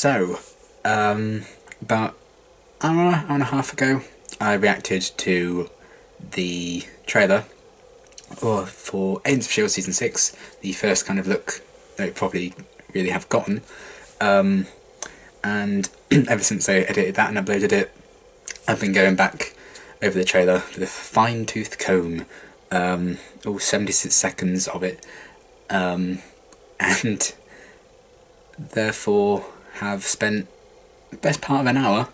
So, about hour and a half ago, I reacted to the trailer for Agents of S.H.I.E.L.D. Season 6, the first kind of look that we probably really have gotten. And ever since I edited that and uploaded it, I've been going back over the trailer with a fine-tooth comb, all 76 seconds of it, and therefore have spent the best part of an hour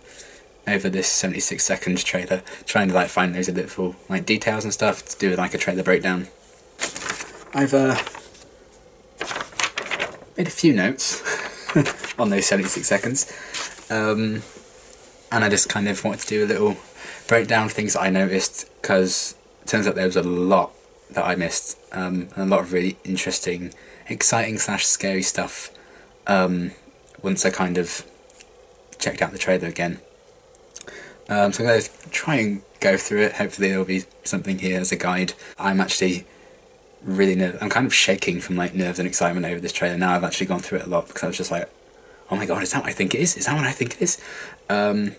over this 76-second trailer trying to find those little details and stuff to do like a trailer breakdown. I've made a few notes on those 76 seconds, and I just kind of wanted to do a little breakdown of things that I noticed, because it turns out there was a lot that I missed, and a lot of really interesting, exciting / scary stuff once I kind of checked out the trailer again. So I'm going to try and go through it. Hopefully there'll be something here as a guide. I'm actually really nervous. I'm kind of shaking from nerves and excitement over this trailer now. I've actually gone through it a lot because I was just like, oh my god, is that what I think it is? Is that what I think it is? And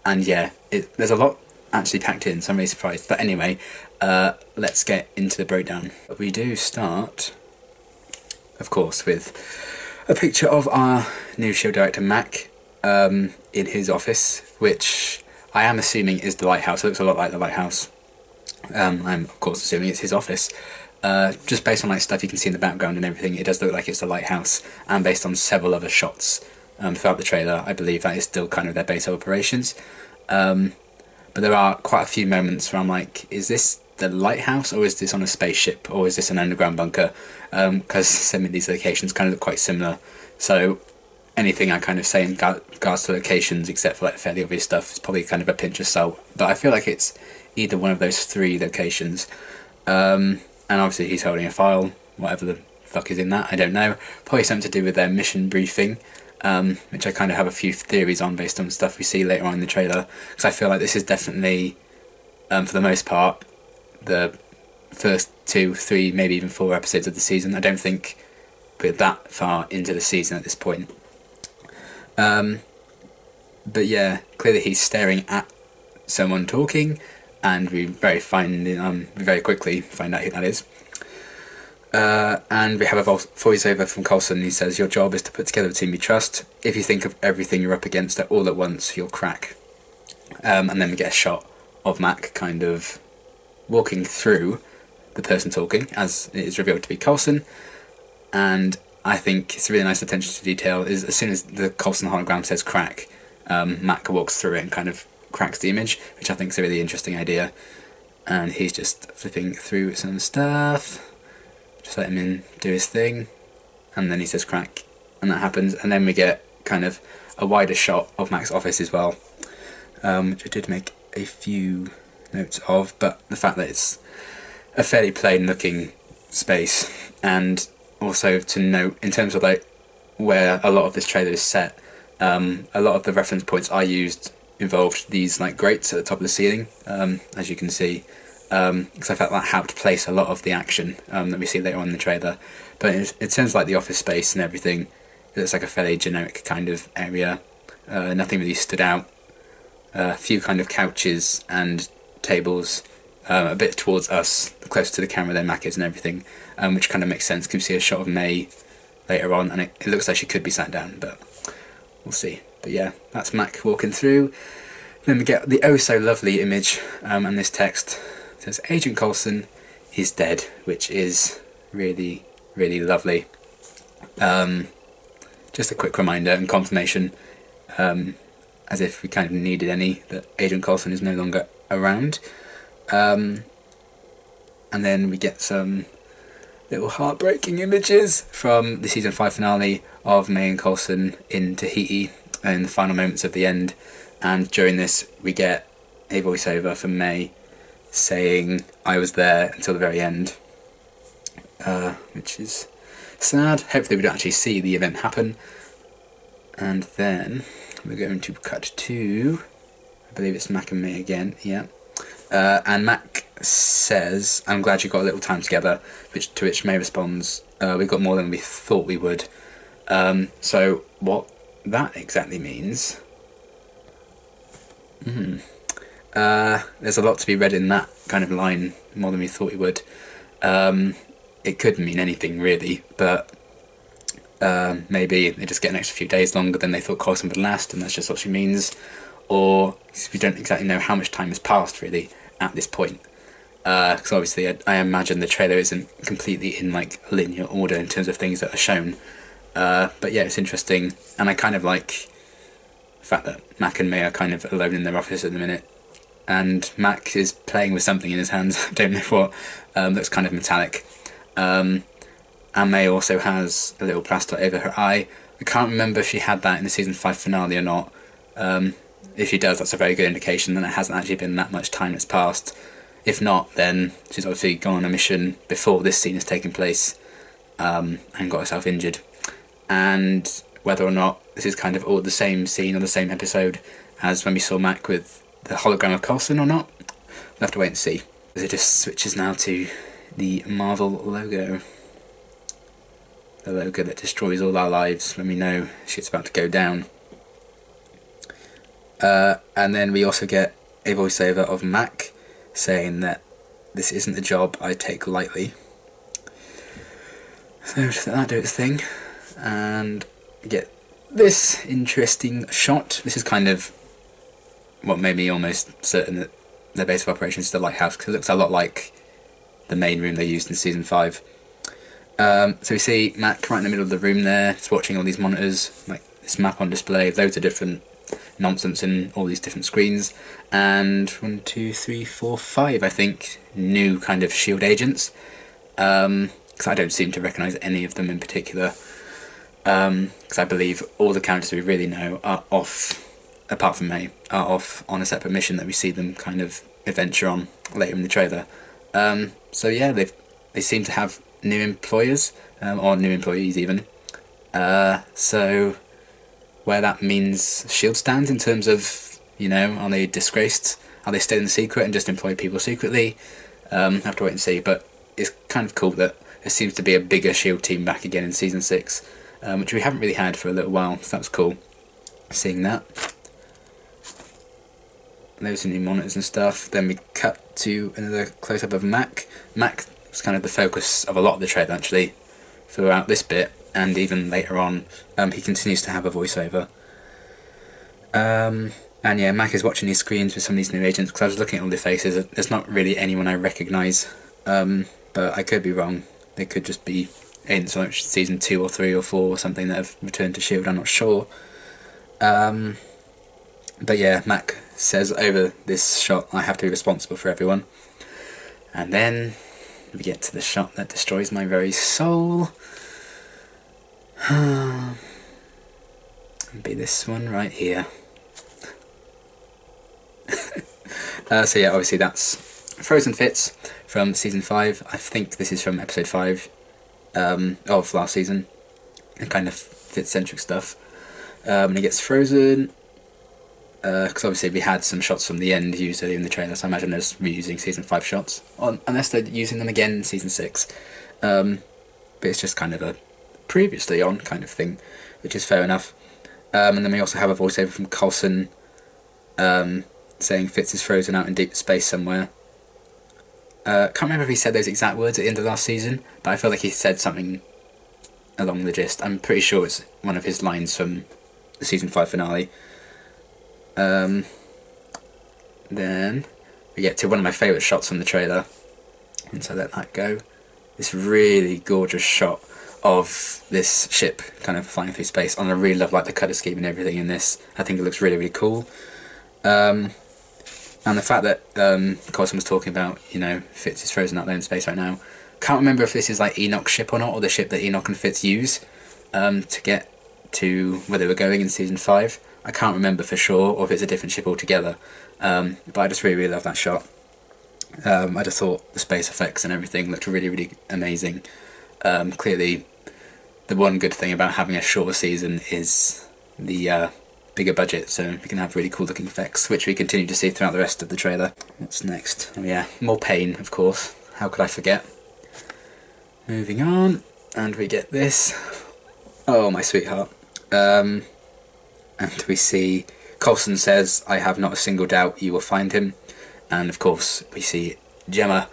yeah, there's a lot actually packed in, so I'm really surprised. But anyway, let's get into the breakdown. We do start, of course, with a picture of our new show director, Mac, in his office, which I am assuming is the lighthouse. It looks a lot like the lighthouse. I'm of course assuming it's his office. Just based on stuff you can see in the background and everything, it does look like it's the lighthouse, and based on several other shots throughout the trailer, I believe that is still kind of their base of operations. But there are quite a few moments where I'm like, is this the lighthouse, or is this on a spaceship, or is this an underground bunker? Because some of these locations kind of look quite similar. So anything I kind of say in regards to locations, except for fairly obvious stuff, is probably kind of a pinch of salt. But I feel like it's either one of those three locations. And obviously he's holding a file, whatever the fuck is in that, I don't know. Probably something to do with their mission briefing, which I kind of have a few theories on based on stuff we see later on in the trailer. Because I feel like this is definitely, for the most part, the first 2, 3, maybe even 4 episodes of the season. I don't think we're that far into the season at this point. But yeah, clearly he's staring at someone talking, and we very quickly find out who that is. And we have a voiceover from Coulson. He says, "Your job is to put together a team you trust. If you think of everything you're up against all at once, you'll crack." And then we get a shot of Mac kind of walking through the person talking, as it is revealed to be Coulson. And I think it's a really nice attention to detail is as soon as the Coulson hologram says crack, Mac walks through it and kind of cracks the image, which I think is a really interesting idea. And he's just flipping through some stuff, just let him in, do his thing, and then he says crack, and that happens. And then we get kind of a wider shot of Mac's office as well, which I did make a few notes of, but the fact that it's a fairly plain looking space, and also to note in terms of where a lot of this trailer is set, a lot of the reference points I used involved these grates at the top of the ceiling, as you can see, because I felt that helped place a lot of the action that we see later on in the trailer. But it sounds like the office space and everything, it looks like a fairly generic kind of area. Nothing really stood out. A few kind of couches and tables, a bit towards us, close to the camera than Mac is and everything, which kind of makes sense. You can see a shot of May later on, and it looks like she could be sat down, but we'll see. But yeah, that's Mac walking through. Then we get the oh-so-lovely image, and this text says, "Agent Coulson is dead," which is really, really lovely. Just a quick reminder and confirmation, as if we kind of needed any, that Agent Coulson is no longer around. And then we get some little heartbreaking images from the season 5 finale of May and Coulson in Tahiti in the final moments of the end. And during this we get a voiceover from May saying, "I was there until the very end," which is sad. Hopefully we don't actually see the event happen. And then we're going to cut to, I believe it's Mac and May again, yeah. And Mac says, "I'm glad you got a little time together," to which May responds, "We got more than we thought we would." So what that exactly means... there's a lot to be read in that kind of line, more than we thought it would. It could mean anything really, but maybe they just get an extra few days longer than they thought Coulson would last, and that's just what she means. Or we don't exactly know how much time has passed really at this point, because obviously I imagine the trailer isn't completely in like linear order in terms of things that are shown. But yeah, it's interesting, and I kind of like the fact that Mac and May are kind of alone in their office at the minute, and Mac is playing with something in his hands. I don't know what. Looks kind of metallic. And May also has a little plaster over her eye. I can't remember if she had that in the season 5 finale or not. If she does, that's a very good indication that it hasn't actually been that much time that's passed. If not, then she's obviously gone on a mission before this scene has taken place, and got herself injured. And whether or not this is kind of all the same scene or the same episode as when we saw Mac with the hologram of Coulson or not, we'll have to wait and see. As it just switches now to the Marvel logo. The logo that destroys all our lives when we know shit's about to go down. And then we also get a voiceover of Mac saying that this isn't a job I take lightly. So just let that do its thing, and we get this interesting shot. This is kind of what made me almost certain that their base of operations is the lighthouse, because it looks a lot like the main room they used in season 5. So we see Mac right in the middle of the room there, just watching all these monitors, like this map on display, loads of different nonsense in all these different screens, and 1, 2, 3, 4, 5, I think, new kind of SHIELD agents, because I don't seem to recognise any of them in particular, because I believe all the characters we really know are off, apart from May, are off on a separate mission that we see them kind of adventure on later in the trailer. So yeah, they seem to have new employers, or new employees even, so where that means SHIELD stands in terms of, you know, are they disgraced, are they staying in the secret and just employ people secretly, have to wait and see. But it's kind of cool that there seems to be a bigger SHIELD team back again in season 6, which we haven't really had for a little while, so that was cool seeing that. Those are new monitors and stuff. Then we cut to another close-up of Mac. Mac was kind of the focus of a lot of the trailer actually throughout this bit, and even later on. He continues to have a voiceover. And yeah, Mac is watching these screens with some of these new agents, because I was looking at all the faces. There's not really anyone I recognise, but I could be wrong. They could just be agents from season 2 or 3 or 4 or something that have returned to SHIELD, I'm not sure. But yeah, Mac says over this shot, I have to be responsible for everyone. And then we get to the shot that destroys my very soul. Be this one right here. So yeah, obviously that's Frozen Fitz from season 5. I think this is from episode 5 of last season. And kind of Fitz-centric stuff. And he gets frozen, because obviously we had some shots from the end used earlier in the trailer, so I imagine they're just reusing season 5 shots, unless they're using them again in season 6. But it's just kind of a previously on kind of thing, which is fair enough. And then we also have a voiceover from Coulson saying Fitz is frozen out in deep space somewhere. Can't remember if he said those exact words at the end of last season, but I feel like he said something along the gist. I'm pretty sure it's one of his lines from the season 5 finale. Then we get to one of my favourite shots from the trailer, and so let that go. This really gorgeous shot of this ship kind of flying through space, and I really love like the colour scheme and everything in this. I think it looks really, really cool. And the fact that Coulson was talking about, you know, Fitz is frozen out there in space right now. Can't remember if this is like Enoch's ship or not, or the ship that Enoch and Fitz use to get to where they were going in season 5. I can't remember for sure, or if it's a different ship altogether. But I just really, really love that shot. I just thought the space effects and everything looked really, really amazing. Clearly, the one good thing about having a shorter season is the bigger budget, so we can have really cool looking effects, which we continue to see throughout the rest of the trailer. What's next? Oh yeah, more pain, of course. How could I forget? Moving on, and we get this. Oh, my sweetheart. and we see Coulson says, "I have not a single doubt you will find him," and of course we see Gemma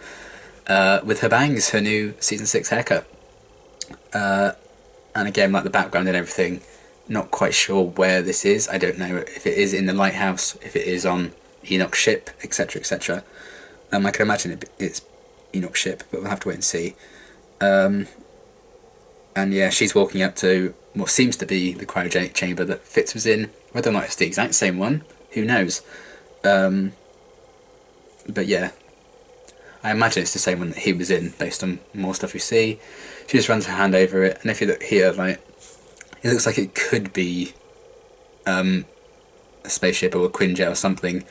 with her bangs, her new season 6 haircut. And again, like the background and everything, not quite sure where this is. I don't know if it is in the lighthouse, if it is on Enoch's ship, etc, etc. I can imagine it's Enoch's ship, but we'll have to wait and see. And yeah, she's walking up to what seems to be the cryogenic chamber that Fitz was in. Whether or not it's the exact same one, who knows? But yeah, I imagine it's the same one that he was in, based on more stuff we see. She just runs her hand over it, and if you look here, like, it looks like it could be a spaceship or a Quinjet or something,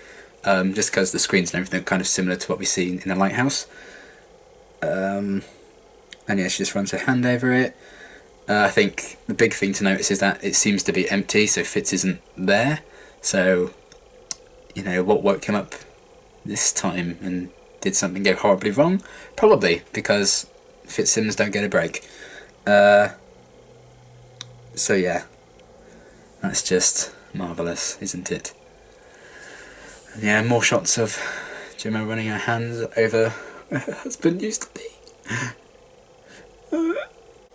just because the screens and everything are kind of similar to what we see in the lighthouse. And yeah, she just runs her hand over it. I think the big thing to notice is that it seems to be empty, so Fitz isn't there. So, you know, what woke him up this time, and did something go horribly wrong? Probably, because Fitzsimmons don't get a break. So yeah, that's just marvellous, isn't it? And yeah, more shots of Gemma running her hands over where her husband used to be.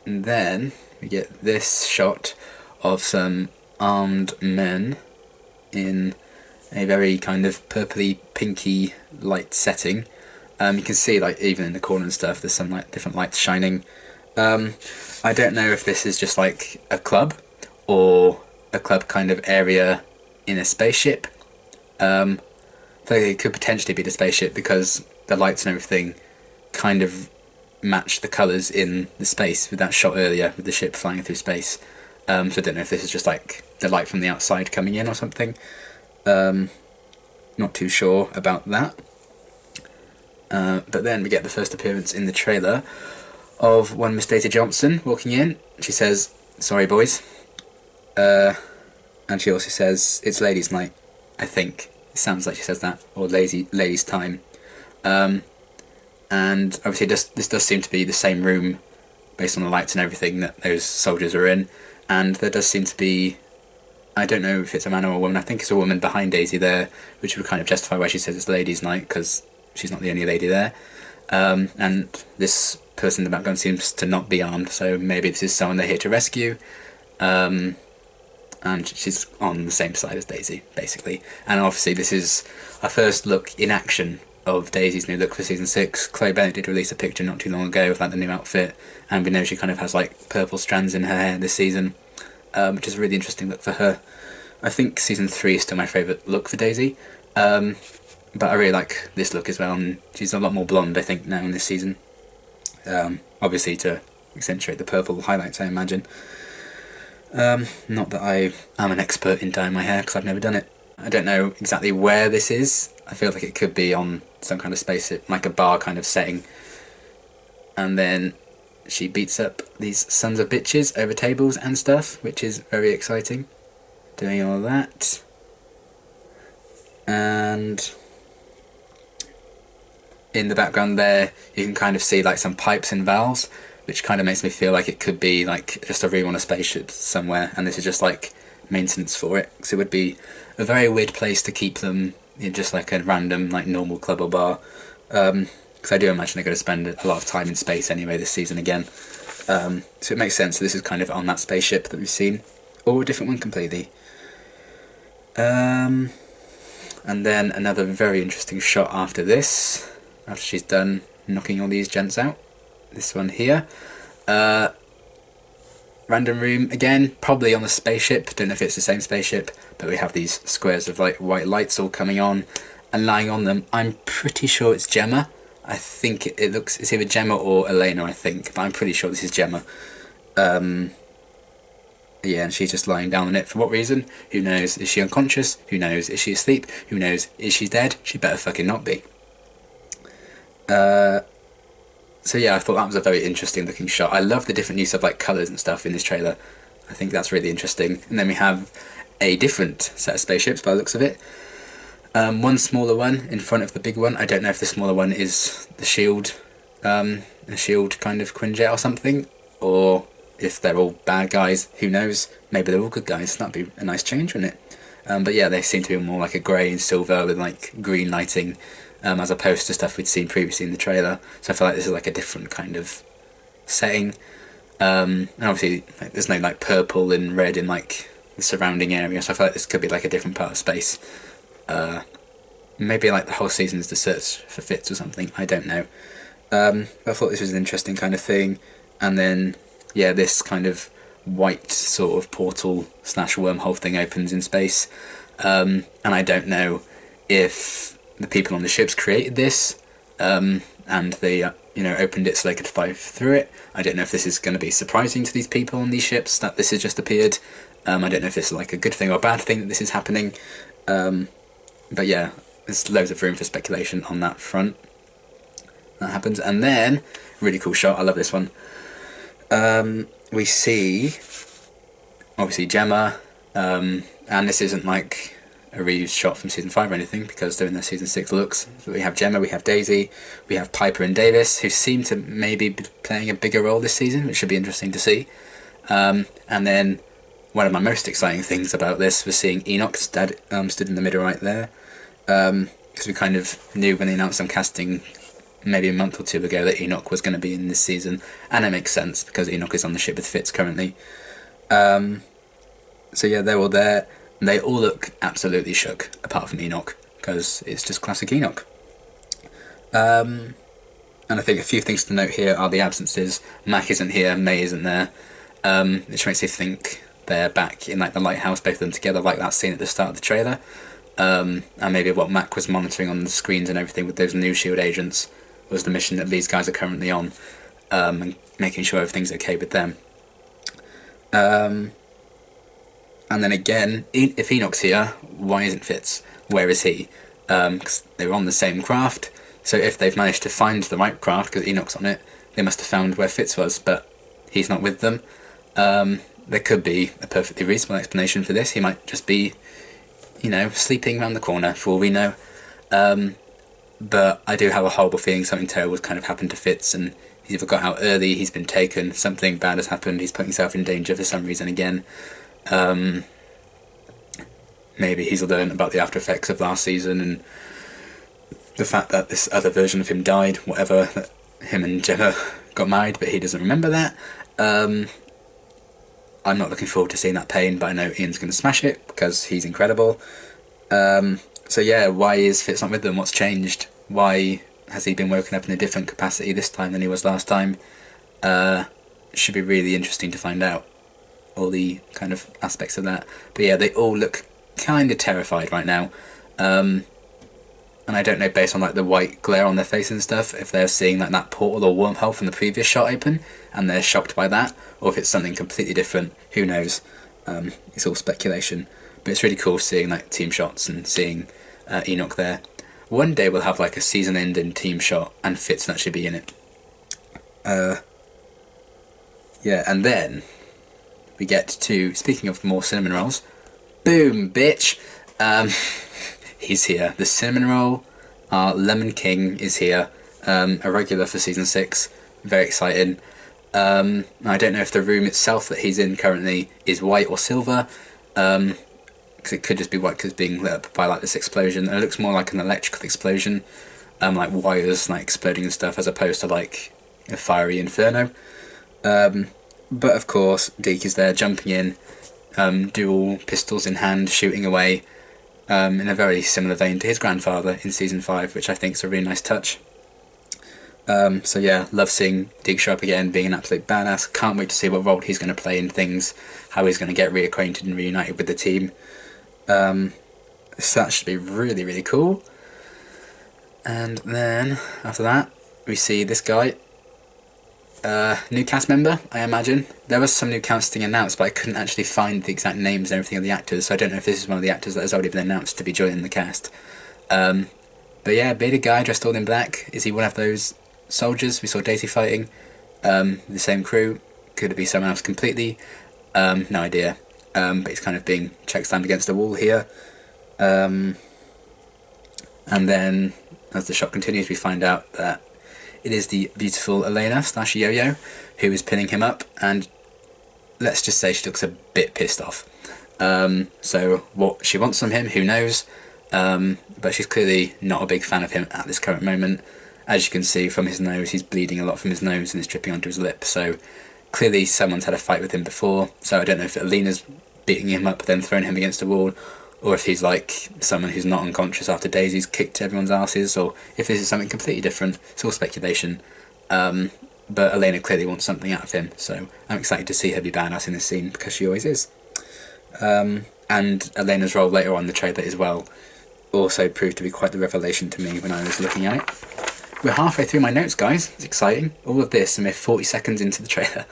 And then we get this shot of some armed men in a very kind of purpley pinky light setting. You can see, like, even in the corner and stuff, there's some like different lights shining. I don't know if this is just like a club or a club kind of area in a spaceship. I think it could potentially be the spaceship because the lights and everything kind of match the colours in the space with that shot earlier with the ship flying through space. So I don't know if this is just like the light from the outside coming in or something. Not too sure about that. But then we get the first appearance in the trailer of one Miss Daisy Johnson walking in. She says, "Sorry boys," and she also says, "It's ladies' night," I think. It sounds like she says that, or ladies' time. And obviously this does seem to be the same room, based on the lights and everything, that those soldiers are in. And there does seem to be, I don't know if it's a man or a woman, I think it's a woman behind Daisy there, which would kind of justify why she says it's ladies' night, because she's not the only lady there. And this person in the background seems to not be armed, so maybe this is someone they're here to rescue. And she's on the same side as Daisy, basically. And obviously this is our first look in action of Daisy's new look for season 6. Chloe Bennett did release a picture not too long ago of like the new outfit, and we know she kind of has like purple strands in her hair this season, which is a really interesting look for her. I think season 3 is still my favourite look for Daisy, but I really like this look as well, and she's a lot more blonde I think now in this season, obviously to accentuate the purple highlights I imagine. Not that I am an expert in dyeing my hair because I've never done it. I don't know exactly where this is. I feel like it could be on some kind of spaceship, like a bar kind of setting. And then she beats up these sons of bitches over tables and stuff, which is very exciting. Doing all that. And in the background there, you can kind of see like some pipes and valves, which kind of makes me feel like it could be like just a room on a spaceship somewhere, and this is just like maintenance for it. So it would be a very weird place to keep them in just like a random like normal club or bar, because I do imagine they're going to spend a lot of time in space anyway this season again, so it makes sense that this is kind of on that spaceship that we've seen, or a different one completely. And then another very interesting shot after this, after she's done knocking all these gents out. This one here, random room again, probably on the spaceship, don't know if it's the same spaceship, but we have these squares of like white lights all coming on, and lying on them, I'm pretty sure it's Gemma. I think it looks, it's either Gemma or Elena I think, but I'm pretty sure this is Gemma. Yeah, and she's just lying down on it. For what reason? Who knows? Is she unconscious? Who knows? Is she asleep? Who knows? Is she dead? She better fucking not be. So yeah, I thought that was a very interesting looking shot. I love the different use of like colours and stuff in this trailer. I think that's really interesting. And then we have a different set of spaceships by the looks of it. One smaller one in front of the big one. I don't know if the smaller one is the shield, a shield kind of Quinjet or something, or if they're all bad guys, who knows? Maybe they're all good guys. That'd be a nice change, wouldn't it? But yeah, they seem to be more like a grey and silver with like green lighting, as opposed to stuff we'd seen previously in the trailer. So I feel like this is like a different kind of setting. And obviously like, there's no like purple and red in like the surrounding area, so I feel like this could be like a different part of space. Maybe like the whole season is the search for Fitz or something, I don't know. I thought this was an interesting kind of thing. And then, yeah, this kind of white sort of portal / wormhole thing opens in space. And I don't know if the people on the ships created this, and they, opened it so they could fly through it. I don't know if this is going to be surprising to these people on these ships, that this has just appeared. I don't know if this is like a good thing or a bad thing that this is happening. But yeah, there's loads of room for speculation on that front. That happens. And then, really cool shot, I love this one. We see, obviously, Gemma, and this isn't like a reused shot from Season 5 or anything, because they're in their Season 6 looks. So we have Gemma, we have Daisy, we have Piper and Davis, who seem to maybe be playing a bigger role this season, which should be interesting to see. And then, one of my most exciting things about this was seeing Enoch stood in the middle right there, because we kind of knew when they announced them casting maybe a month or two ago that Enoch was going to be in this season, and it makes sense because Enoch is on the ship with Fitz currently. So yeah, they're all there. They all look absolutely shook, apart from Enoch, because it's just classic Enoch. And I think a few things to note here are the absences. Mac isn't here, May isn't there, which makes you think they're back in like the lighthouse, both of them together, like that scene at the start of the trailer. And maybe what Mac was monitoring on the screens and everything with those new SHIELD agents was the mission that these guys are currently on, and making sure everything's okay with them. And then again, if Enoch's here, why isn't Fitz? Where is he? Because they were on the same craft, so if they've managed to find the right craft, because Enoch's on it, they must have found where Fitz was, but he's not with them. There could be a perfectly reasonable explanation for this. He might just be, sleeping around the corner, for all we know. But I do have a horrible feeling something terrible has kind of happened to Fitz, and he's either got out early, he's been taken, something bad has happened, he's put himself in danger for some reason again. Maybe he's learned about the after effects of last season and the fact that this other version of him died, whatever, that him and Gemma got married, but he doesn't remember that. I'm not looking forward to seeing that pain, but I know Ian's going to smash it because he's incredible. So yeah, why is Fitz not with them? What's changed? Why has he been woken up in a different capacity this time than he was last time? Should be really interesting to find out all the kind of aspects of that. But yeah, they all look kind of terrified right now. And I don't know, based on like the white glare on their face and stuff, if they're seeing like that portal or wormhole from the previous shot open and they're shocked by that, or if it's something completely different. Who knows? It's all speculation. But it's really cool seeing like team shots and seeing Enoch there. One day we'll have like a season ending team shot and Fitz will actually be in it. Yeah, and then we get to, speaking of more cinnamon rolls, boom, bitch! He's here. The cinnamon roll, our Lemon King, is here. A regular for season 6. Very exciting. I don't know if the room itself that he's in currently is white or silver. Because it could just be white because it's being lit up by like this explosion. And it looks more like an electrical explosion, like wires like exploding and stuff, as opposed to like a fiery inferno. But of course, Deke is there, jumping in, dual pistols in hand, shooting away, in a very similar vein to his grandfather in season 5, which I think is a really nice touch. So yeah, love seeing Deke show up again, being an absolute badass. Can't wait to see what role he's going to play in things, how he's going to get reacquainted and reunited with the team. So that should be really, really cool. And then, after that, we see this guy. New cast member, I imagine. There was some new casting announced, but I couldn't actually find the exact names and everything of the actors, so I don't know if this is one of the actors that has already been announced to be joining the cast. But yeah, bearded guy dressed all in black. Is he one of those soldiers we saw Daisy fighting? The same crew? Could it be someone else completely? No idea. But he's kind of being check-slammed against the wall here. And then, as the shot continues, we find out that it is the beautiful Elena / Yo-Yo who is pinning him up, and let's just say she looks a bit pissed off. So what she wants from him, who knows? But she's clearly not a big fan of him at this current moment. As you can see from his nose, he's bleeding a lot from his nose and it's dripping onto his lip. So clearly someone's had a fight with him before. So I don't know if Alina's beating him up, then throwing him against a wall, or if he's like someone who's not unconscious after Daisy's kicked everyone's asses, or if this is something completely different. It's all speculation. But Elena clearly wants something out of him, so I'm excited to see her be badass in this scene, because she always is. And Elena's role later on in the trailer as well also proved to be quite the revelation to me when I was looking at it. We're halfway through my notes, guys. It's exciting. All of this, and we're 40 seconds into the trailer.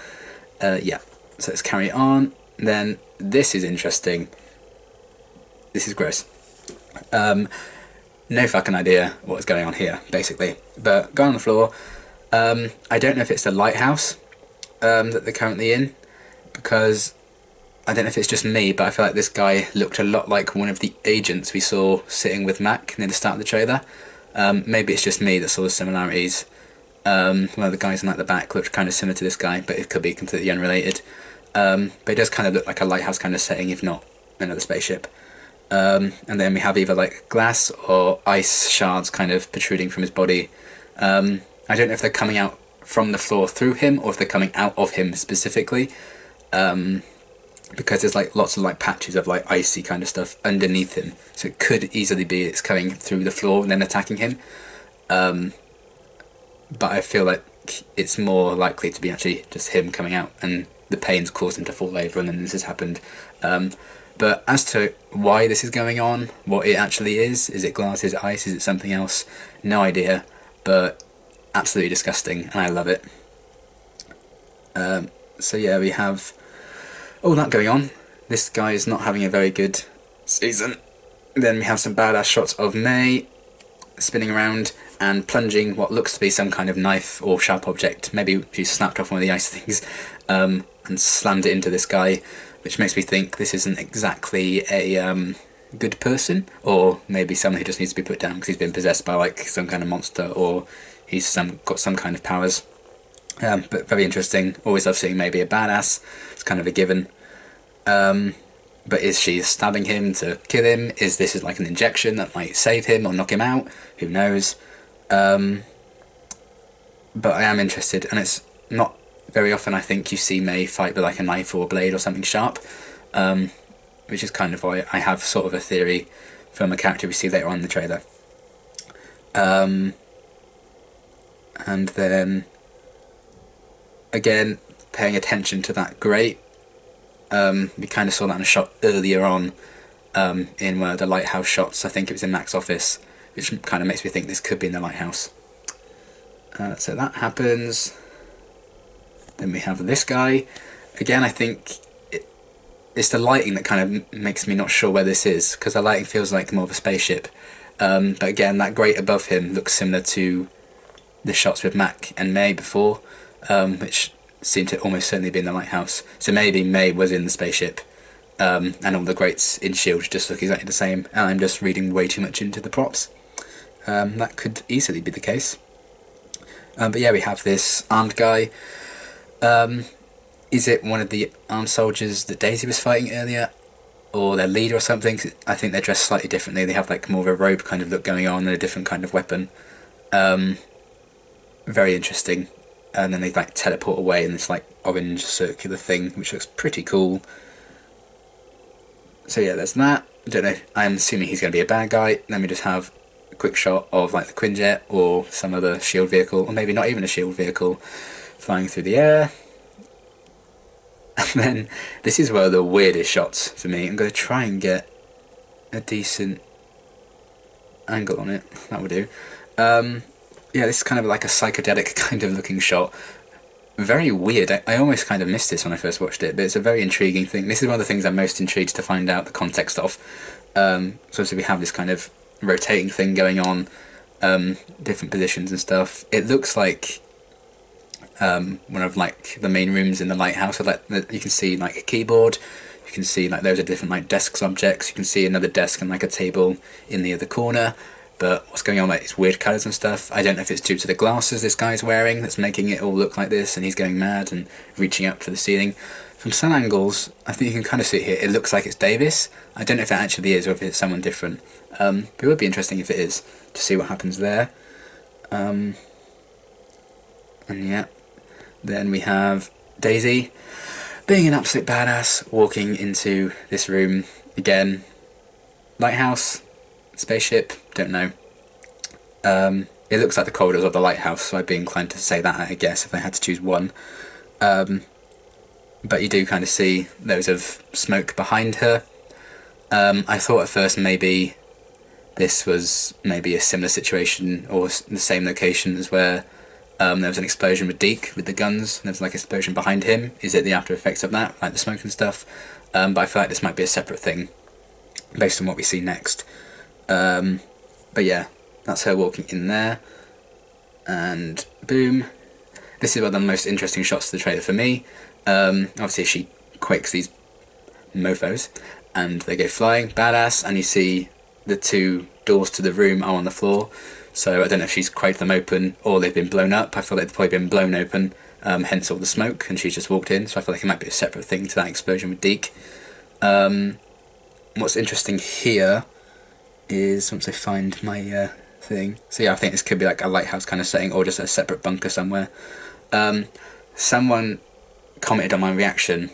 Yeah, so let's carry on. Then, this is interesting. This is gross. No fucking idea what's going on here, basically. But, guy on the floor. I don't know if it's the lighthouse that they're currently in, because I don't know if it's just me, but I feel like this guy looked a lot like one of the agents we saw sitting with Mac near the start of the trailer. Maybe it's just me that saw the similarities. One of the guys in like the back looked kind of similar to this guy, but it could be completely unrelated. But it does kind of look like a lighthouse kind of setting, if not another spaceship. And then we have either like glass or ice shards kind of protruding from his body. I don't know if they're coming out from the floor through him, or if they're coming out of him specifically. Because there's like lots of like patches of like icy kind of stuff underneath him, so it could easily be it's coming through the floor and then attacking him. But I feel like it's more likely to be actually just him coming out and the pain's caused him to fall over and then this has happened. But as to why this is going on, what it actually is it glass, is it ice, is it something else? No idea, but absolutely disgusting, and I love it. So yeah, we have all that going on. This guy is not having a very good season. Then we have some badass shots of May spinning around and plunging what looks to be some kind of knife or sharp object. Maybe she snapped off one of the ice things and slammed it into this guy, which makes me think this isn't exactly a good person, or maybe someone who just needs to be put down because he's been possessed by like some kind of monster, or he's got some kind of powers. But very interesting. Always love seeing maybe a badass. It's kind of a given. But is she stabbing him to kill him? Is this like an injection that might save him or knock him out? Who knows? But I am interested, and it's not very often I think you see May fight with like a knife or a blade or something sharp, which is kind of why I have sort of a theory from a character we see later on in the trailer. And then again, paying attention to that grate. We kind of saw that in a shot earlier on in one of the lighthouse shots. I think it was in Mac's office, which kind of makes me think this could be in the lighthouse. So that happens. Then we have this guy. Again, I think it's the lighting that kind of makes me not sure where this is, because the lighting feels like more of a spaceship. But again, that grate above him looks similar to the shots with Mac and May before, which seem to almost certainly be in the lighthouse. So maybe May was in the spaceship, and all the grates in S.H.I.E.L.D. just look exactly the same, and I'm just reading way too much into the props. That could easily be the case. But yeah, we have this armed guy. Is it one of the armed soldiers that Daisy was fighting earlier, or their leader or something? I think they're dressed slightly differently. They have like more of a robe kind of look going on and a different kind of weapon. Very interesting. And then they like teleport away in this like orange circular thing, which looks pretty cool. So yeah, there's that. I don't know, I'm assuming he's going to be a bad guy. Then we just have a quick shot of like the Quinjet or some other S.H.I.E.L.D. vehicle, or maybe not even a S.H.I.E.L.D. vehicle, flying through the air. And then this is one of the weirdest shots for me. I'm going to try and get a decent angle on it. That will do. Yeah, this is kind of like a psychedelic kind of looking shot. Very weird. I almost kind of missed this when I first watched it, but it's a very intriguing thing. This is one of the things I'm most intrigued to find out the context of. So obviously we have this kind of rotating thing going on, different positions and stuff. It looks like one of like the main rooms in the lighthouse. So like you can see like a keyboard. You can see like those are different like desks objects. You can see another desk and like a table in the other corner. But what's going on, like, it's weird colours and stuff. I don't know if it's due to the glasses this guy's wearing that's making it all look like this, and he's going mad and reaching up for the ceiling. From some angles, I think you can kind of see it here, it looks like it's Davis. I don't know if it actually is or if it's someone different. But it would be interesting if it is, to see what happens there. And yeah, then we have Daisy being an absolute badass, walking into this room again. Lighthouse, spaceship, don't know. It looks like the corridors of the lighthouse, so I'd be inclined to say that, I guess, if I had to choose one. But you do kind of see loads of smoke behind her. I thought at first maybe this was maybe a similar situation or the same location as where there was an explosion with Deke with the guns. There's like an explosion behind him. Is it the after effects of that, like the smoke and stuff? But I feel like this might be a separate thing based on what we see next. But yeah, that's her walking in there, and boom. This is one of the most interesting shots of the trailer for me. Obviously she quakes these mofos and they go flying, badass, and you see the two doors to the room are on the floor, so I don't know if she's quaked them open or they've been blown up. I feel like they've probably been blown open, hence all the smoke, and she's just walked in, so I feel like it might be a separate thing to that explosion with Deke. What's interesting here is, once I find my thing, so yeah, I think this could be like a lighthouse kind of setting or just a separate bunker somewhere. Someone commented on my reaction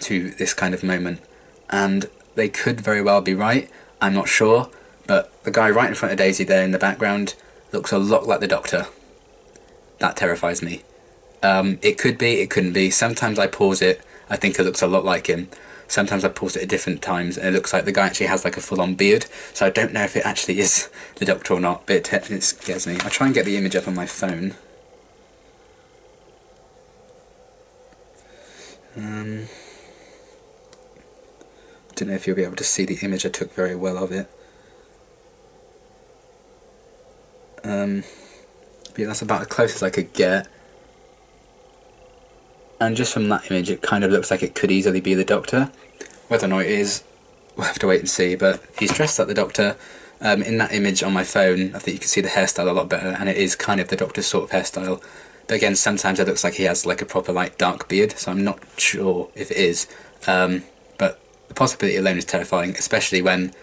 to this kind of moment, and they could very well be right, I'm not sure, but the guy right in front of Daisy there in the background looks a lot like the Doctor. That terrifies me. It could be, it couldn't be. Sometimes I pause it, I think it looks a lot like him. Sometimes I pause it at different times and it looks like the guy actually has like a full-on beard, so I don't know if it actually is the Doctor or not, but it scares me. I'll try and get the image up on my phone. Don't know if you'll be able to see the image I took very well of it. But yeah, that's about as close as I could get. And just from that image, it kind of looks like it could easily be the Doctor. Whether or not it is, we'll have to wait and see, but he's dressed like the Doctor. In that image on my phone, I think you can see the hairstyle a lot better, and it is kind of the Doctor's sort of hairstyle. But again, sometimes it looks like he has like a proper like dark beard, so I'm not sure if it is. But the possibility alone is terrifying, especially when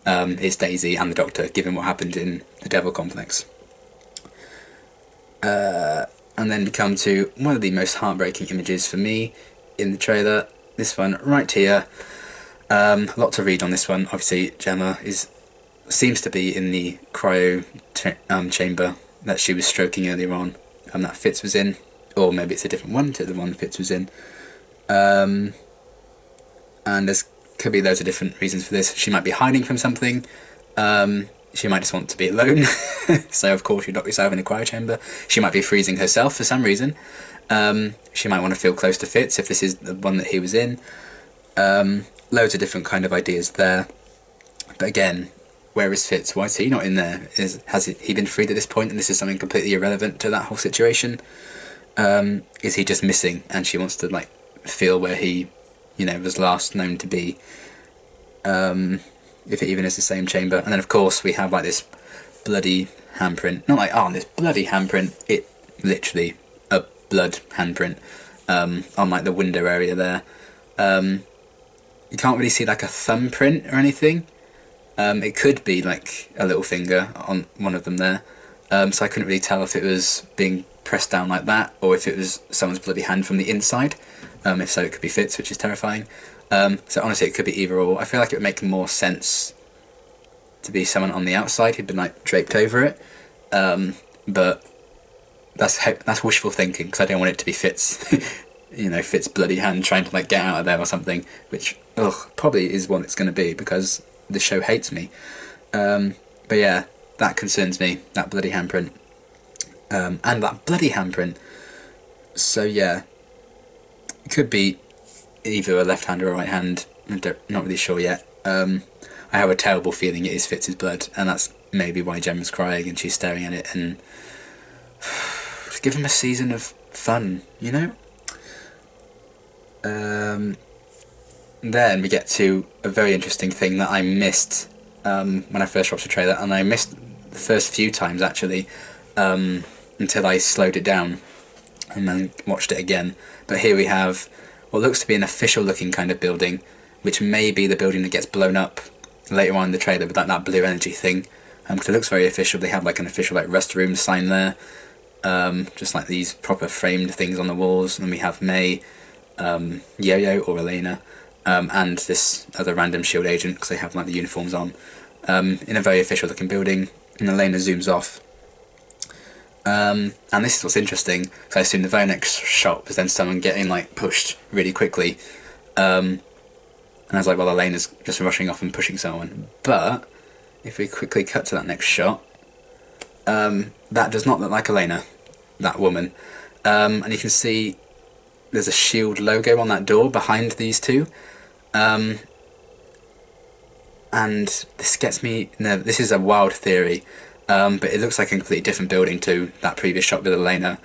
it's Daisy and the Doctor, given what happened in the Devil Complex. And then we come to one of the most heartbreaking images for me in the trailer. This one right here. A lot to read on this one. Obviously, Gemma seems to be in the cryo chamber that she was stroking earlier on, that Fitz was in, or maybe it's a different one to the one Fitz was in. And there's could be loads of different reasons for this. She might be hiding from something. She might just want to be alone, so of course you'd lock yourself in a cryo chamber. She might be freezing herself for some reason. She might want to feel close to Fitz if this is the one that he was in. Loads of different kind of ideas there. But again, where is Fitz? Why is he not in there? Has he been freed at this point and this is something completely irrelevant to that whole situation? Is he just missing and she wants to like feel where he, was last known to be? If it even is the same chamber. And then of course we have like this bloody handprint. Not like, this bloody handprint. It literally a blood handprint on like the window area there. You can't really see like a thumbprint or anything. It could be like a little finger on one of them there. So I couldn't really tell if it was being pressed down like that or if it was someone's bloody hand from the inside. If so, it could be Fitz, which is terrifying. So honestly, it could be either or. I feel like it would make more sense to be someone on the outside who'd been like draped over it. But that's wishful thinking, because I don't want it to be Fitz, Fitz bloody hand trying to like get out of there or something, which probably is what it's going to be because the show hates me. But yeah, that concerns me, that bloody handprint. And that bloody handprint. So yeah, it could be either a left hand or a right hand. I'm not really sure yet. I have a terrible feeling it is Fitz's blood, and that's maybe why Gemma's crying and she's staring at it, and just give him a season of fun, Then we get to a very interesting thing that I missed when I first watched the trailer, and I missed the first few times actually, until I slowed it down and then watched it again. But here we have what looks to be an official looking kind of building, which may be the building that gets blown up later on in the trailer with that blue energy thing, because it looks very official. They have like an official like rest room sign there, just like these proper framed things on the walls, and we have May, Yo-Yo or Elena, and this other random SHIELD agent, because they have like the uniforms on, in a very official looking building, and Elena zooms off. And this is what's interesting, because I assume the very next shot was then someone getting like pushed really quickly, and I was like, well, Elena's just rushing off and pushing someone. But if we quickly cut to that next shot, that does not look like Elena, that woman, and you can see there's a SHIELD logo on that door behind these two, and this gets me, no, this is a wild theory, but it looks like a completely different building to that previous shot with Elena.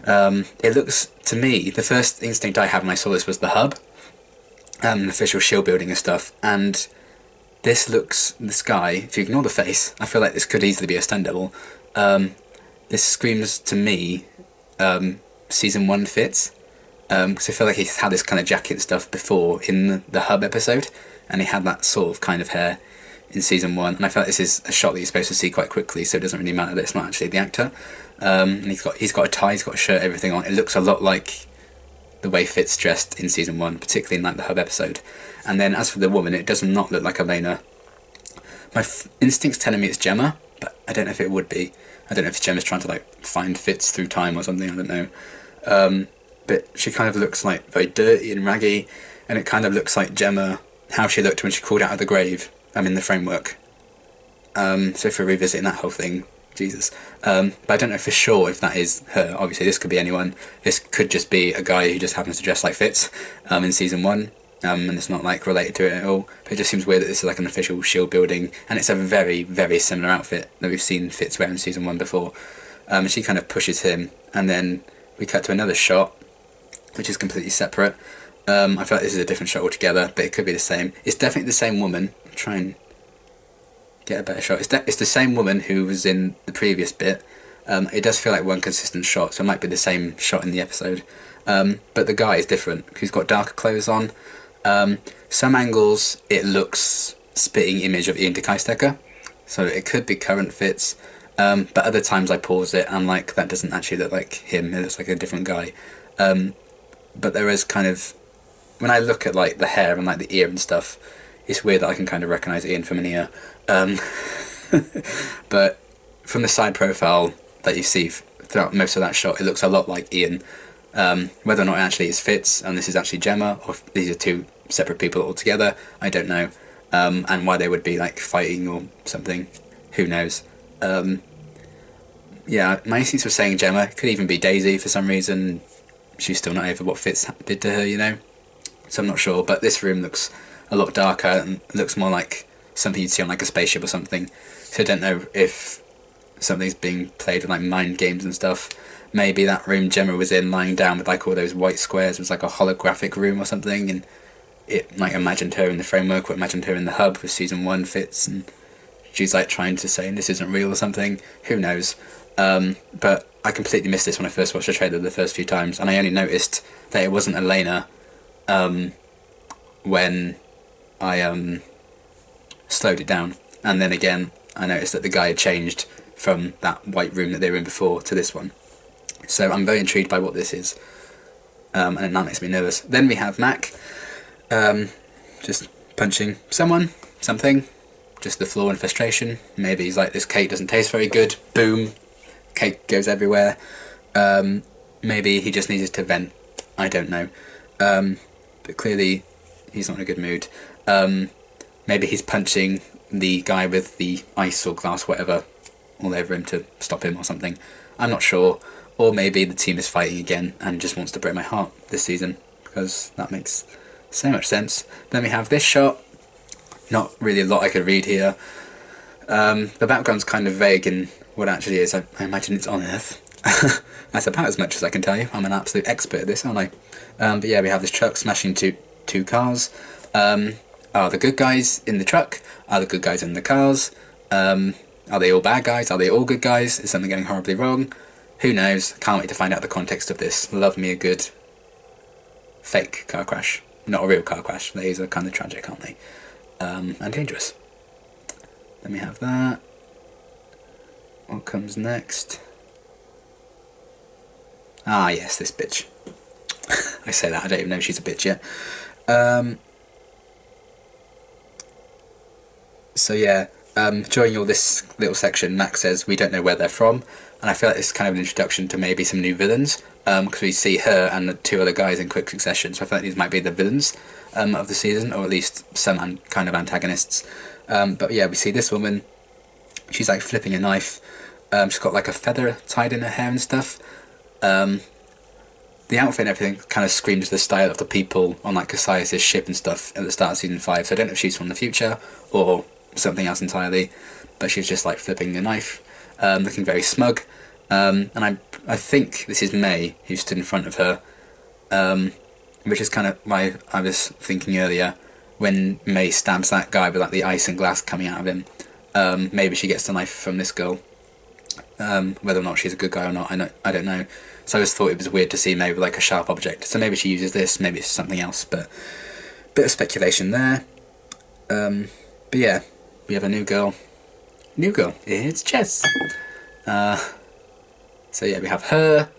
It looks, to me, the first instinct I had when I saw this was the hub, the official SHIELD building and stuff, and this looks, this guy, if you ignore the face, I feel like this could easily be a stunt double. This screams to me Season 1 Fitz, because I feel like he's had this kind of jacket stuff before in the hub episode, and he had that sort of kind of hair in Season 1, and I feel like this is a shot that you're supposed to see quite quickly, so it doesn't really matter that it's not actually the actor. And he's got a tie, he's got a shirt, everything on. It looks a lot like the way Fitz dressed in Season 1, particularly in like the hub episode. And then as for the woman, it does not look like Elena. My instinct's telling me it's Gemma, but I don't know if it would be. I don't know if Gemma's trying to like find Fitz through time or something, I don't know. But she kind of looks like very dirty and raggy, and it kind of looks like Gemma, how she looked when she crawled out of the grave, in the framework. So if we're revisiting that whole thing, Jesus. But I don't know for sure if that is her. Obviously this could be anyone. This could just be a guy who just happens to dress like Fitz in Season 1, and it's not like related to it at all. But it just seems weird that this is like an official SHIELD building, and it's a very, very similar outfit that we've seen Fitz wear in Season 1 before. And she kind of pushes him, and then we cut to another shot, which is completely separate. I feel like this is a different shot altogether, but it could be the same. It's definitely the same woman. I'll try and get a better shot. It's the same woman who was in the previous bit. It does feel like one consistent shot, so it might be the same shot in the episode. But the guy is different. He's got darker clothes on. Some angles it looks spitting image of Ian Deckeistecker, so it could be current Fitz. But other times I pause it and I'm like, that doesn't actually look like him. It looks like a different guy. But there is kind of, when I look at like the hair and like the ear and stuff, it's weird that I can kind of recognise Ian from an ear. But from the side profile that you see throughout most of that shot, it looks a lot like Ian. Whether or not it actually is Fitz and this is actually Gemma, or if these are two separate people altogether, I don't know. And why they would be like fighting or something, who knows. Yeah, my instincts were saying Gemma. It could even be Daisy for some reason. She's still not over what Fitz did to her, you know. So I'm not sure, but this room looks a lot darker and looks more like something you'd see on like a spaceship or something. So I don't know if something's being played with like mind games and stuff. Maybe that room Gemma was in, lying down with like all those white squares, was like a holographic room or something, and it like imagined her in the framework or imagined her in the hub with Season 1 Fitz, and she's like trying to say this isn't real or something. Who knows? But I completely missed this when I first watched the trailer the first few times, and I only noticed that it wasn't Elena when I slowed it down, and then again I noticed that the guy had changed from that white room that they were in before to this one. So I'm very intrigued by what this is, and that makes me nervous. Then we have Mac just punching someone, something, just the floor in frustration. Maybe he's like, this cake doesn't taste very good, boom, cake goes everywhere. Maybe he just needed to vent, I don't know. But clearly he's not in a good mood. Maybe he's punching the guy with the ice or glass, whatever, all over him to stop him or something. I'm not sure. Or maybe the team is fighting again and just wants to break my heart this season, because that makes so much sense. Then we have this shot. Not really a lot I could read here. The background's kind of vague in what it actually is. I imagine it's on Earth. That's about as much as I can tell you. I'm an absolute expert at this, aren't I? But yeah, we have this truck smashing two cars. Are the good guys in the truck? Are the good guys in the cars? Are they all bad guys? Are they all good guys? Is something going horribly wrong? Who knows? Can't wait to find out the context of this. Love me a good fake car crash, not a real car crash. These are kind of tragic, aren't they? And dangerous. Then we have that. What comes next? Ah, yes, this bitch. I say that, I don't even know if she's a bitch yet. So yeah, during all this little section, Max says we don't know where they're from, and I feel like this is kind of an introduction to maybe some new villains, because we see her and the two other guys in quick succession, so I feel like these might be the villains of the season, or at least some kind of antagonists. But yeah, we see this woman, she's like flipping a knife, she's got like a feather tied in her hair and stuff. The outfit and everything kind of screams the style of the people on like Cassius' ship and stuff at the start of season 5, so I don't know if she's from the future or something else entirely, but she's just like flipping the knife, looking very smug, and I think this is May who stood in front of her, which is kind of why I was thinking earlier, when May stabs that guy with like the ice and glass coming out of him, maybe she gets the knife from this girl, whether or not she's a good guy or not, I don't know. So I just thought it was weird to see May with like a sharp object. So maybe she uses this, maybe it's something else, but bit of speculation there. But yeah, we have a new girl. New girl, it's Jess. So yeah, we have her.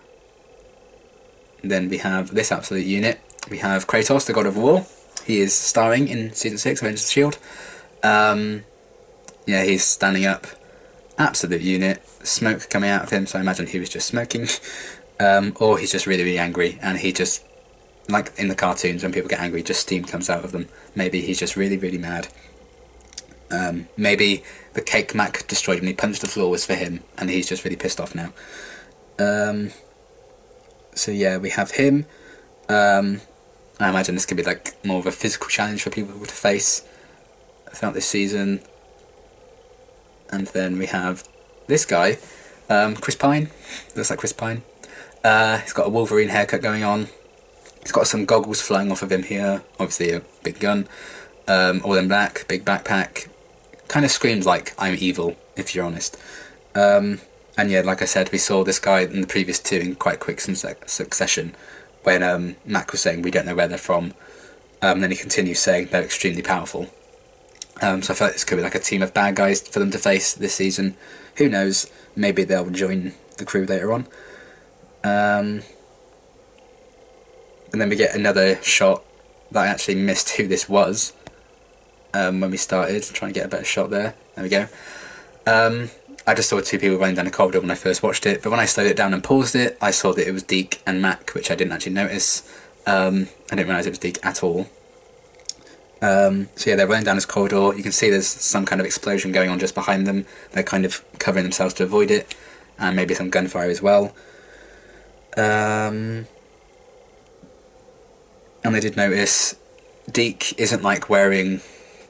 Then we have this absolute unit. We have Kratos, the God of War. He is starring in Season 6 of Agents of S.H.I.E.L.D. Yeah, he's standing up. Absolute unit. Smoke coming out of him, so I imagine he was just smoking. Or he's just really, really angry, and he just, like in the cartoons when people get angry, just steam comes out of them. Maybe he's just really, really mad. Maybe the cake Mac destroyed when he punched the floor was for him, and he's just really pissed off now. So yeah, we have him. I imagine this could be like more of a physical challenge for people to face throughout this season. And then we have this guy, Chris Pine. Looks like Chris Pine. He's got a Wolverine haircut going on. He's got some goggles flying off of him here. Obviously a big gun. All in black, big backpack. Kind of screams like I'm evil, if you're honest. And yeah, like I said, we saw this guy in the previous two in quite quick succession when Mac was saying we don't know where they're from. Then he continues saying they're extremely powerful. So I feel like this could be like a team of bad guys for them to face this season. Who knows? Maybe they'll join the crew later on. And then we get another shot that I actually missed who this was when we started. Trying to get a better shot there. There we go. I just saw two people running down a corridor when I first watched it, but when I slowed it down and paused it, I saw that it was Deke and Mac, which I didn't actually notice. I didn't realise it was Deke at all. So yeah, they're running down this corridor. You can see there's some kind of explosion going on just behind them. They're kind of covering themselves to avoid it, and maybe some gunfire as well. And I did notice Deke isn't like wearing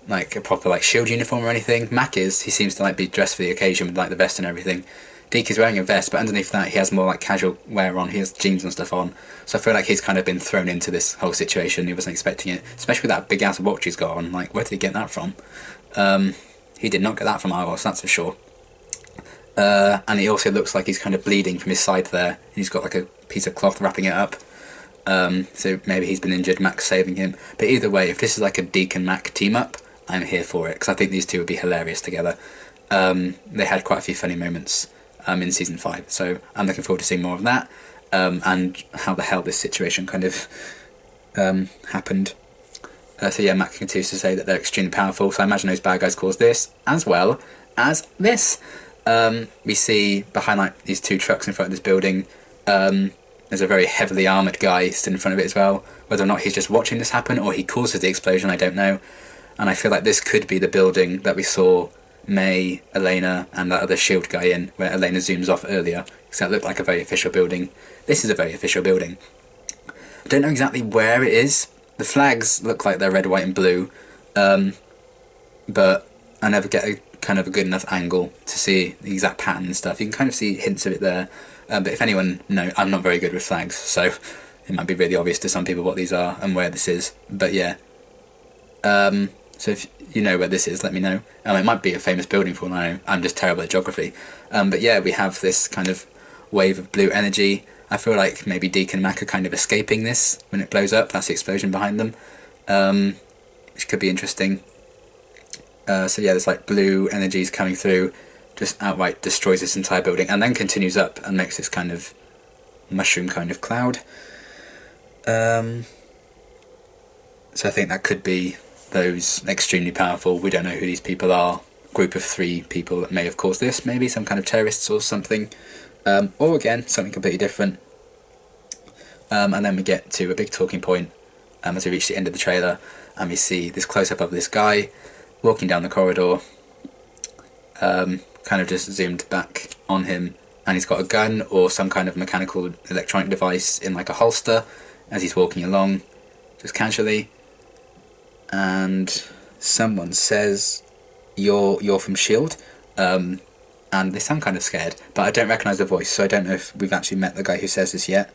like a proper like shield uniform or anything. Mac is. He seems to like be dressed for the occasion with like the vest and everything. Deke is wearing a vest, but underneath that he has more like casual wear on. He has jeans and stuff on. So I feel like he's kind of been thrown into this whole situation. He wasn't expecting it, especially with that big ass watch he's got on. Like, where did he get that from? He did not get that from Argos, that's for sure. And he also looks like he's kind of bleeding from his side there. He's got like a piece of cloth wrapping it up. So maybe he's been injured, Mac's saving him. But either way, if this is like a Deke and Mac team up, I'm here for it, because I think these two would be hilarious together. They had quite a few funny moments in Season 5, so I'm looking forward to seeing more of that, and how the hell this situation kind of happened. So yeah, Mac continues to say that they're extremely powerful, so I imagine those bad guys caused this, as well as this. We see behind like these two trucks in front of this building, there's a very heavily armoured guy stood in front of it as well. Whether or not he's just watching this happen or he causes the explosion, I don't know. And I feel like this could be the building that we saw May, Elena and that other S.H.I.E.L.D. guy in, where Elena zooms off earlier, because that looked like a very official building. This is a very official building. I don't know exactly where it is. The flags look like they're red, white and blue, but I never get a kind of a good enough angle to see the exact pattern and stuff. You can kind of see hints of it there, but if anyone knows, I'm not very good with flags, so it might be really obvious to some people what these are and where this is, but yeah. So if you know where this is, let me know. It might be a famous building for all I know. I'm just terrible at geography. But yeah, we have this kind of wave of blue energy. I feel like maybe Deke and Mac are kind of escaping this when it blows up. That's the explosion behind them, which could be interesting. So yeah, there's like blue energies coming through, just outright destroys this entire building, and then continues up and makes this kind of mushroom kind of cloud. So I think that could be those extremely powerful, we don't know who these people are, group of 3 people that may have caused this, maybe some kind of terrorists or something, or again, something completely different. And then we get to a big talking point as we reach the end of the trailer, and we see this close-up of this guy walking down the corridor, kind of just zoomed back on him, and he's got a gun or some kind of mechanical electronic device in like a holster as he's walking along, just casually. And someone says, "You're from S.H.I.E.L.D." And they sound kind of scared, but I don't recognise the voice, so I don't know if we've actually met the guy who says this yet.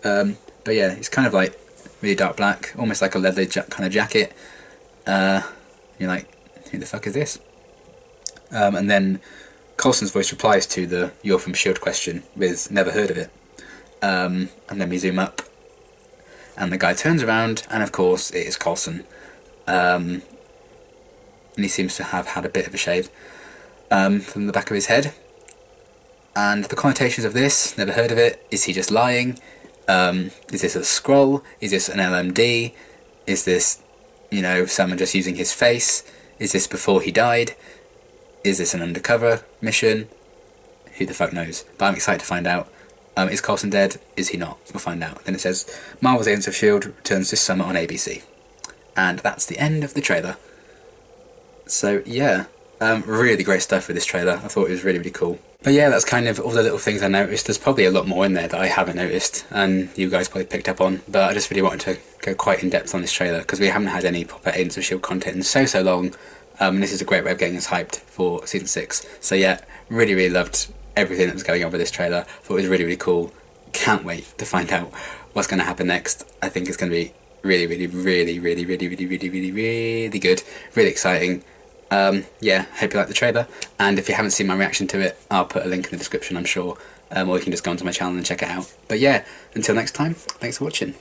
But yeah, it's kind of like really dark black, almost like a leather kind of jacket. You're like, who the fuck is this? And then Coulson's voice replies to the "you're from S.H.I.E.L.D." question with "never heard of it." And then we zoom up, and the guy turns around, and of course it is Coulson. And he seems to have had a bit of a shave from the back of his head. And the connotations of this, never heard of it, is he just lying? Is this a scroll? Is this an LMD? Is this, you know, someone just using his face? Is this before he died? Is this an undercover mission? Who the fuck knows? But I'm excited to find out. Is Coulson dead? Is he not? We'll find out. Then it says, Marvel's Agents of S.H.I.E.L.D. returns this summer on ABC. And that's the end of the trailer. So yeah, really great stuff with this trailer. I thought it was really, really cool. But yeah, that's kind of all the little things I noticed. There's probably a lot more in there that I haven't noticed, and you guys probably picked up on, but I just really wanted to go quite in depth on this trailer, because we haven't had any proper Agents of S.H.I.E.L.D. content in so long, and this is a great way of getting us hyped for Season 6. So yeah, really, really loved everything that was going on with this trailer. Thought it was really, really cool. Can't wait to find out what's going to happen next. I think it's going to be really, really, really, really, really, really, really, really, really good. Really exciting. Yeah, hope you like the trailer, and if you haven't seen my reaction to it, I'll put a link in the description, I'm sure, or you can just go onto my channel and check it out. But yeah, until next time, thanks for watching.